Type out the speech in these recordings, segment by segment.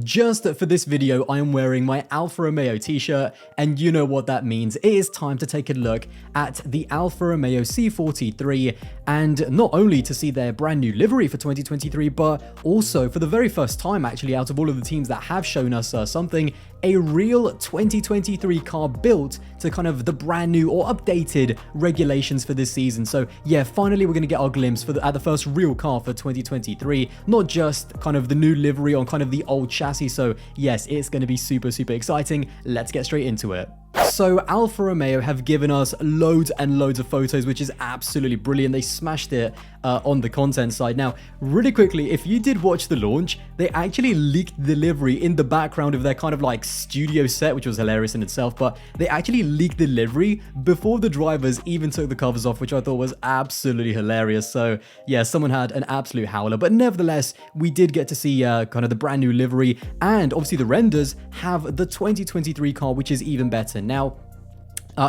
just for this video, I am wearing my Alfa Romeo t-shirt, and you know what that means. It is time to take a look at the Alfa Romeo C43, and not only to see their brand new livery for 2023, but also for the very first time, actually, out of all of the teams that have shown us something, a real 2023 car built to kind of the brand new or updated regulations for this season. So yeah, finally we're going to get our glimpse at the first real car for 2023, not just kind of the new livery on kind of the old chassis. So yes, it's going to be super exciting. Let's get straight into it. So Alfa Romeo have given us loads and loads of photos, which is absolutely brilliant. They smashed it on the content side. Now, really quickly, if you did watch the launch, they actually leaked the livery in the background of their kind of like studio set, which was hilarious in itself, but they actually leaked the livery before the drivers even took the covers off, which I thought was absolutely hilarious. So yeah, someone had an absolute howler, but nevertheless, we did get to see kind of the brand new livery, and obviously the renders have the 2023 car, which is even better. Now,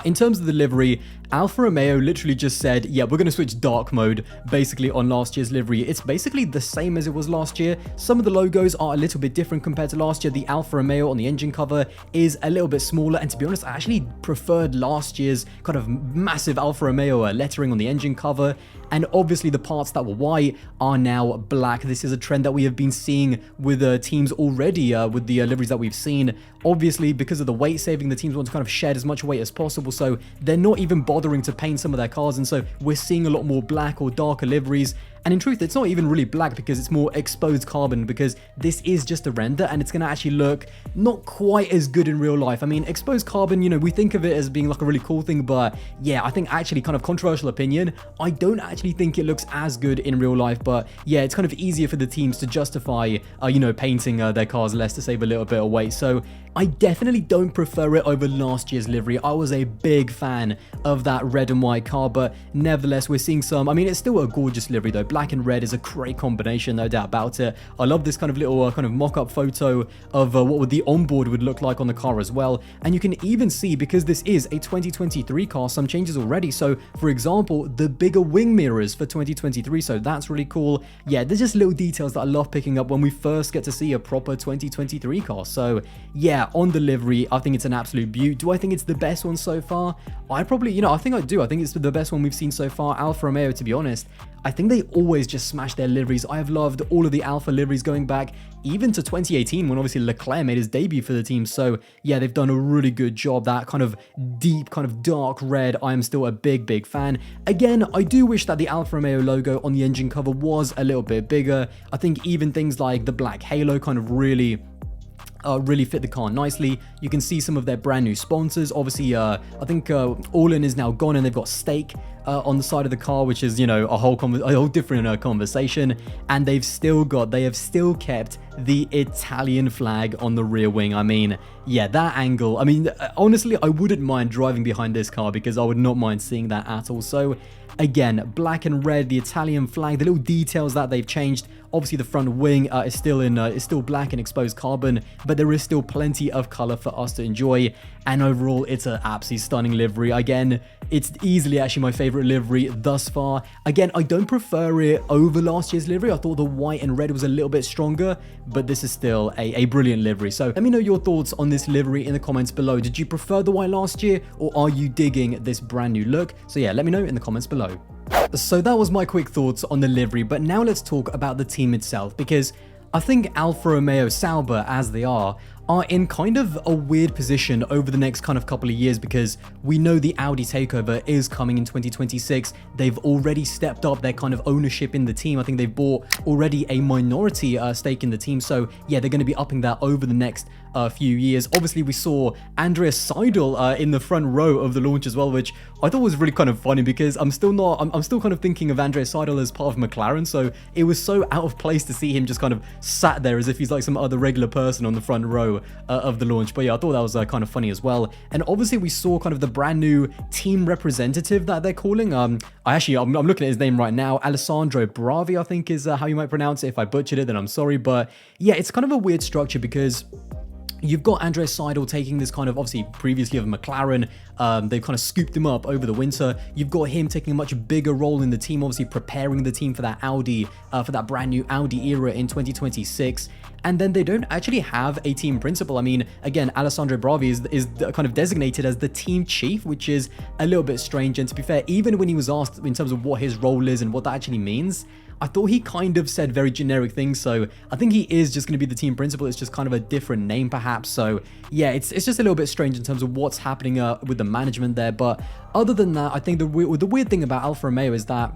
in terms of the livery, Alfa Romeo literally just said, yeah, we're going to switch dark mode basically on last year's livery. It's basically the same as it was last year. Some of the logos are a little bit different compared to last year. The Alfa Romeo on the engine cover is a little bit smaller, and to be honest, I actually preferred last year's kind of massive Alfa Romeo lettering on the engine cover. And obviously the parts that were white are now black. This is a trend that we have been seeing with teams already with the liveries that we've seen. Obviously, because of the weight saving, the teams want to kind of shed as much weight as possible, so they're not even bothering to paint some of their cars, and so we're seeing a lot more black or darker liveries. And in truth, it's not even really black because it's more exposed carbon, because this is just a render and it's going to actually look not quite as good in real life. I mean, exposed carbon, you know, we think of it as being like a really cool thing, but yeah, I think actually, kind of controversial opinion, I don't actually think it looks as good in real life. But yeah, it's kind of easier for the teams to justify, you know, painting their cars less to save a little bit of weight. So I definitely don't prefer it over last year's livery. I was a big fan of that red and white car, but nevertheless, we're seeing some, I mean, it's still a gorgeous livery though. Black and red is a great combination, no doubt about it. I love this kind of little kind of mock-up photo of what would the onboard would look like on the car as well. And you can even see, because this is a 2023 car, some changes already. So for example, the bigger wing mirrors for 2023, so that's really cool. Yeah, there's just little details that I love picking up when we first get to see a proper 2023 car. So yeah, on the livery, I think it's an absolute beaut. Do I think it's the best one so far? I probably, you know, I think I do. I think it's the best one we've seen so far. Alfa Romeo, to be honest, I think they always just smash their liveries. I have loved all of the Alfa liveries going back even to 2018, when obviously Leclerc made his debut for the team. So yeah, they've done a really good job. That kind of deep, kind of dark red, I am still a big fan. Again, I do wish that the Alfa Romeo logo on the engine cover was a little bit bigger. I think even things like the black halo kind of really fit the car nicely. You can see some of their brand new sponsors. Obviously, I think All-In is now gone, and they've got Stake on the side of the car, which is, you know, a whole different conversation. And they have still kept the Italian flag on the rear wing. I mean, yeah, that angle. I mean, honestly, I wouldn't mind driving behind this car, because I would not mind seeing that at all. So again, black and red, the Italian flag, the little details that they've changed. Obviously, the front wing is still black and exposed carbon, but there is still plenty of color for us to enjoy. And overall, it's an absolutely stunning livery. Again, it's easily actually my favorite livery thus far. Again, I don't prefer it over last year's livery. I thought the white and red was a little bit stronger, but this is still a brilliant livery. So let me know your thoughts on this livery in the comments below. Did you prefer the white last year, or are you digging this brand new look? So yeah, let me know in the comments below. So that was my quick thoughts on the livery, but now let's talk about the team itself, because I think Alfa Romeo Sauber, as they are in kind of a weird position over the next kind of couple of years, because we know the Audi takeover is coming in 2026. They've already stepped up their kind of ownership in the team. I think they've bought already a minority stake in the team. So yeah, they're going to be upping that over the next few years. Obviously, we saw Andreas Seidel in the front row of the launch as well, which I thought was really kind of funny, because I'm still kind of thinking of Andreas Seidel as part of McLaren. So it was so out of place to see him just kind of sat there as if he's like some other regular person on the front row of the launch. But yeah, I thought that was kind of funny as well. And obviously we saw kind of the brand new team representative that they're calling. I'm looking at his name right now. Alessandro Bravi, I think is how you might pronounce it. If I butchered it, then I'm sorry. But yeah, it's kind of a weird structure, because You've got Andreas Seidl taking this kind of, obviously previously of McLaren, they've kind of scooped him up over the winter. You've got him taking a much bigger role in the team, obviously preparing the team for that Audi, for that brand new Audi era in 2026. And then they don't actually have a team principal. I mean, again, Alessandro Bravi is kind of designated as the team chief, which is a little bit strange. And to be fair, even when he was asked in terms of what his role is and what that actually means, I thought he kind of said very generic things, so I think he is just going to be the team principal. It's just kind of a different name perhaps. So yeah, it's just a little bit strange in terms of what's happening with the management there. But other than that, I think the weird thing about Alfa Romeo is that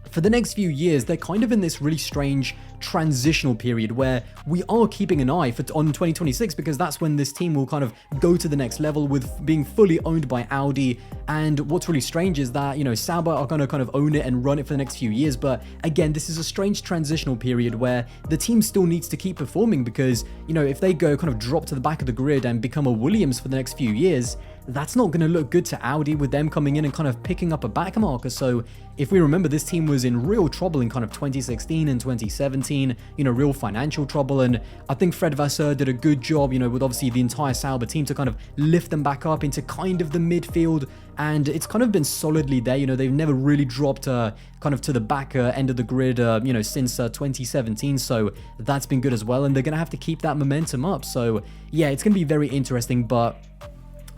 for the next few years, they're kind of in this really strange transitional period where we are keeping an eye on 2026, because that's when this team will kind of go to the next level with being fully owned by Audi. And what's really strange is that, you know, Sauber are going to kind of own it and run it for the next few years. But again, this is a strange transitional period where the team still needs to keep performing, because, you know, if they go kind of drop to the back of the grid and become a Williams for the next few years, that's not going to look good to Audi with them coming in and kind of picking up a back marker. So if we remember, this team was in real trouble in kind of 2016 and 2017, you know, real financial trouble. And I think Fred Vasseur did a good job, you know, with obviously the entire Sauber team to kind of lift them back up into kind of the midfield. And it's kind of been solidly there. You know, they've never really dropped kind of to the back end of the grid, you know, since 2017. So that's been good as well. And they're going to have to keep that momentum up. So yeah, it's going to be very interesting. But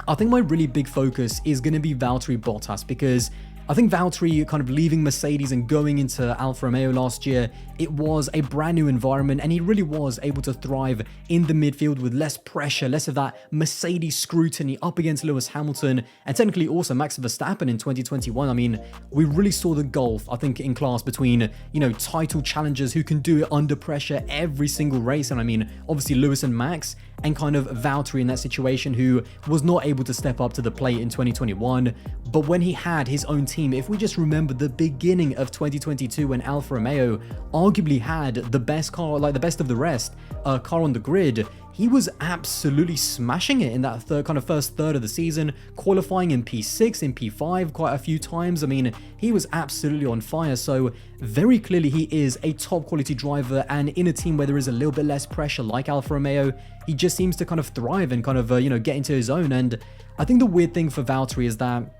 I think my really big focus is going to be Valtteri Bottas, because I think Valtteri kind of leaving Mercedes and going into Alfa Romeo last year, it was a brand new environment, and he really was able to thrive in the midfield with less pressure, less of that Mercedes scrutiny up against Lewis Hamilton, and technically also Max Verstappen in 2021. I mean, we really saw the gulf, I think, in class between, you know, title challengers who can do it under pressure every single race. And I mean, obviously Lewis and Max, and kind of Valtteri in that situation, who was not able to step up to the plate in 2021. But when he had his own team, if we just remember the beginning of 2022 when Alfa Romeo arguably had the best car, like the best of the rest, car on the grid, he was absolutely smashing it in that first third of the season, qualifying in P6, in P5 quite a few times. I mean, he was absolutely on fire. So very clearly he is a top quality driver, and in a team where there is a little bit less pressure like Alfa Romeo, he just seems to kind of thrive and kind of, you know, get into his own. And I think the weird thing for Valtteri is that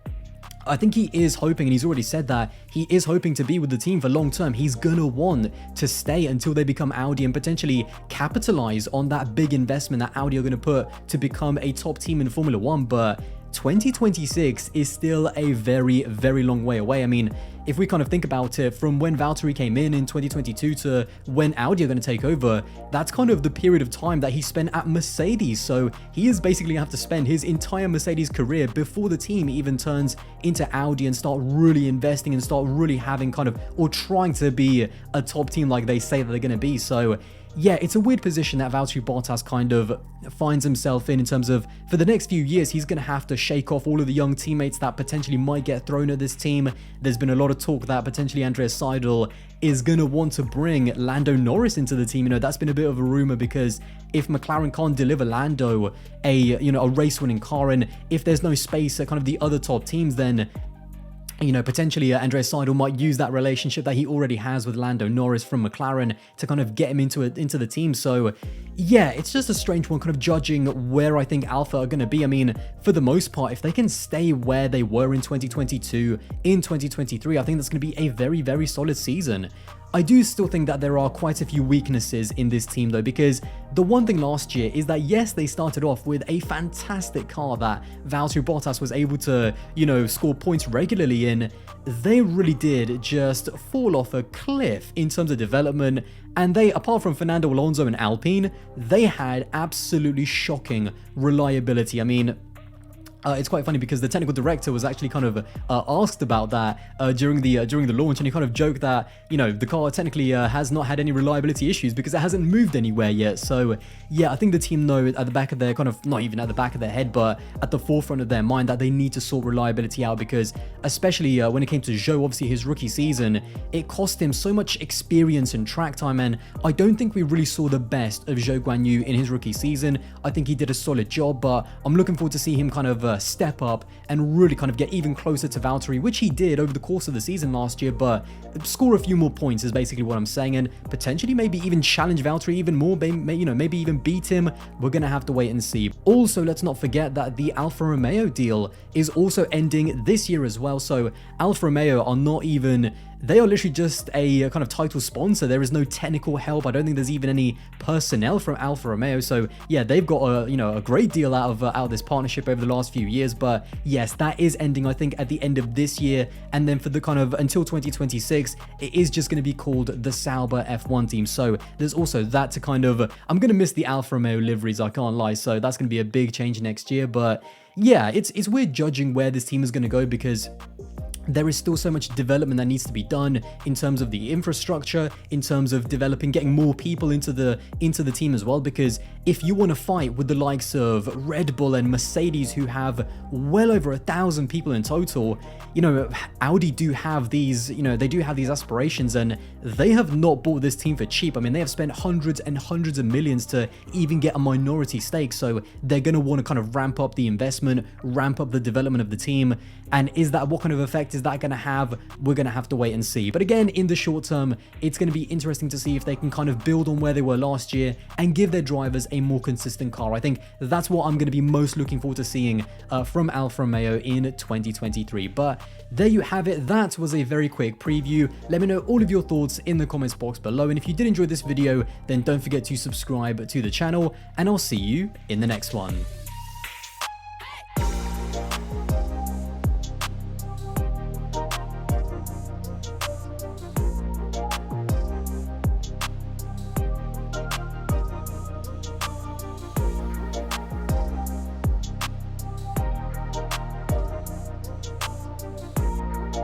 I think he is hoping, and he's already said that, he is hoping to be with the team for long term. He's gonna want to stay until they become Audi and potentially capitalize on that big investment that Audi are gonna put to become a top team in Formula One. But 2026 is still a very, very long way away. I mean, if we kind of think about it, from when Valtteri came in 2022 to when Audi are going to take over, that's kind of the period of time that he spent at Mercedes. So he is basically going to have to spend his entire Mercedes career before the team even turns into Audi and start really investing and start really having kind of, or trying to be a top team like they say that they're going to be. So yeah, it's a weird position that Valtteri Bottas kind of finds himself in terms of, for the next few years, he's going to have to shake off all of the young teammates that potentially might get thrown at this team. There's been a lot of talk that potentially Andreas Seidl is going to want to bring Lando Norris into the team. You know, that's been a bit of a rumor, because if McLaren can't deliver Lando a race-winning car, and if there's no space at kind of the other top teams, then, you know, potentially Andreas Seidl might use that relationship that he already has with Lando Norris from McLaren to kind of get him into the team. So yeah, it's just a strange one, kind of judging where I think Alfa are going to be. I mean, for the most part, if they can stay where they were in 2022, in 2023, I think that's going to be a very, very solid season. I do still think that there are quite a few weaknesses in this team though, because the one thing last year is that, yes, they started off with a fantastic car that Valtteri Bottas was able to, you know, score points regularly in. They really did just fall off a cliff in terms of development, and they, apart from Fernando Alonso and Alpine, they had absolutely shocking reliability. I mean, it's quite funny because the technical director was actually kind of asked about that during the launch, and he kind of joked that, you know, the car technically has not had any reliability issues because it hasn't moved anywhere yet. So yeah, I think the team know at the back of their kind of, not even at the back of their head, but at the forefront of their mind, that they need to sort reliability out, because especially when it came to Zhou, obviously his rookie season, it cost him so much experience and track time, and I don't think we really saw the best of Zhou Guanyu in his rookie season. I think he did a solid job, but I'm looking forward to see him kind of step up and really kind of get even closer to Valtteri, which he did over the course of the season last year, but score a few more points is basically what I'm saying, and potentially maybe even challenge Valtteri even more, maybe even beat him. We're going to have to wait and see. Also, let's not forget that the Alfa Romeo deal is also ending this year as well, so Alfa Romeo are not even... They are literally just a kind of title sponsor. There is no technical help. I don't think there's even any personnel from Alfa Romeo. So yeah, they've got a great deal out of this partnership over the last few years. But yes, that is ending, I think, at the end of this year. And then for the kind of until 2026, it is just going to be called the Sauber F1 team. So there's also that to kind of, I'm going to miss the Alfa Romeo liveries, I can't lie. So that's going to be a big change next year. But yeah, it's weird judging where this team is going to go because there is still so much development that needs to be done in terms of the infrastructure, in terms of developing, getting more people into the team as well. Because if you want to fight with the likes of Red Bull and Mercedes, who have well over 1,000 people in total, Audi do have these, they do have these aspirations, and they have not bought this team for cheap. I mean, they have spent hundreds and hundreds of millions to even get a minority stake. So they're going to want to kind of ramp up the investment, ramp up the development of the team. And what kind of effect is that going to have? We're going to have to wait and see. But again, in the short term, it's going to be interesting to see if they can kind of build on where they were last year and give their drivers a more consistent car. I think that's what I'm going to be most looking forward to seeing from Alfa Romeo in 2023. But there you have it. That was a very quick preview. Let me know all of your thoughts in the comments box below. And if you did enjoy this video, then don't forget to subscribe to the channel, and I'll see you in the next one.